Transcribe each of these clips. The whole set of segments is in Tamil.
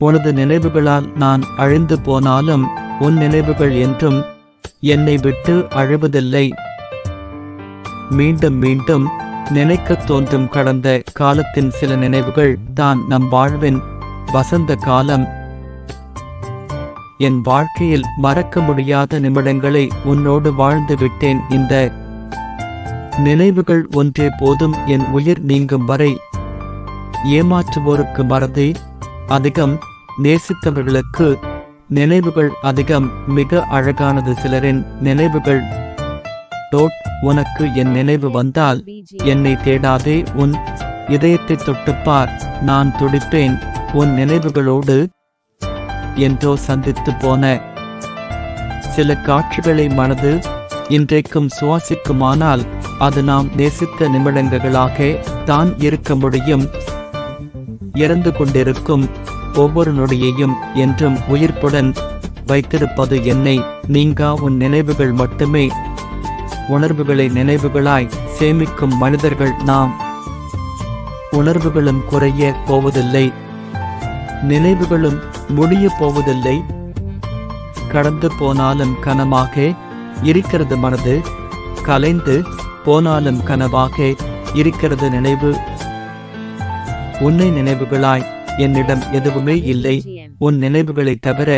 உனது நினைவுகளால் நான் அழிந்து போனாலும் உன் நினைவுகள் என்றும் என்னை விட்டு அழுவதில்லை. மீண்டும் மீண்டும் நினைக்கத் தோன்றும் கடந்த காலத்தின் சில நினைவுகள் தான் நம் வாழ்வின் வசந்த காலம். என் வாழ்க்கையில் மறக்க முடியாத நிமிடங்களை உன்னோடு வாழ்ந்து விட்டேன். இந்த நினைவுகள் ஒன்றே போதும் என் உயிர் நீங்கும் வரை. ஏமாற்றுவோருக்கு மறதி அதிகம், நேசித்தவர்களுக்கு நினைவுகள் அதிகம். மிக அழகானது சிலரின் நினைவுகள். உனக்கு என் நினைவு வந்தால் என்னை தேடாதே, உன் இதயத்தை தொட்டுப்பார், நான் துடிப்பேன் உன் நினைவுகளோடு. என்றோ சந்தித்து போன சில காட்சிகளை மனது இன்றைக்கும் சுவாசிக்குமானால் அது நாம் நேசித்த நிமிடங்களாக தான் இருக்க முடியும். இறந்து கொண்டிருக்கும் ஒவ்வொரு நொடியையும் என்றும் உயிர்ப்புடன் வைத்திருப்பது என்னை நீங்கா உன் நினைவுகள் மட்டுமே. உணர்வுகளை நினைவுகளாய் சேமிக்கும் மனிதர்கள் நாம். உணர்வுகளும் குறைய போவதில்லை, நினைவுகளும் முடிய போவதில்லை. கடந்து போனாலும் கனமாக இருக்கிறது மனது, கலைந்து போனாலும் கனவாக இருக்கிறது நினைவு. உன்னை நினைவுகளாய் என்னிடம் எதுவுமே இல்லை, உன் நினைவுகளை தவிர.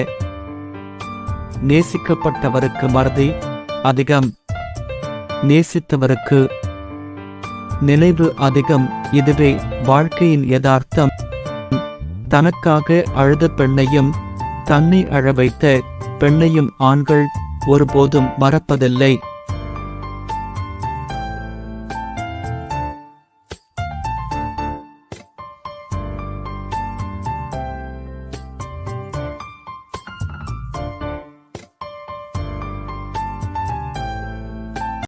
நேசிக்கப்பட்டவருக்கு மறதி அதிகம், நேசித்தவருக்கு நினைவு அதிகம். இதுவே வாழ்க்கையின் யதார்த்தம். தனக்காக அழுத பெண்ணையும் தன்னை அழ வைத்த பெண்ணையும் ஆண்கள் ஒருபோதும் மறப்பதில்லை.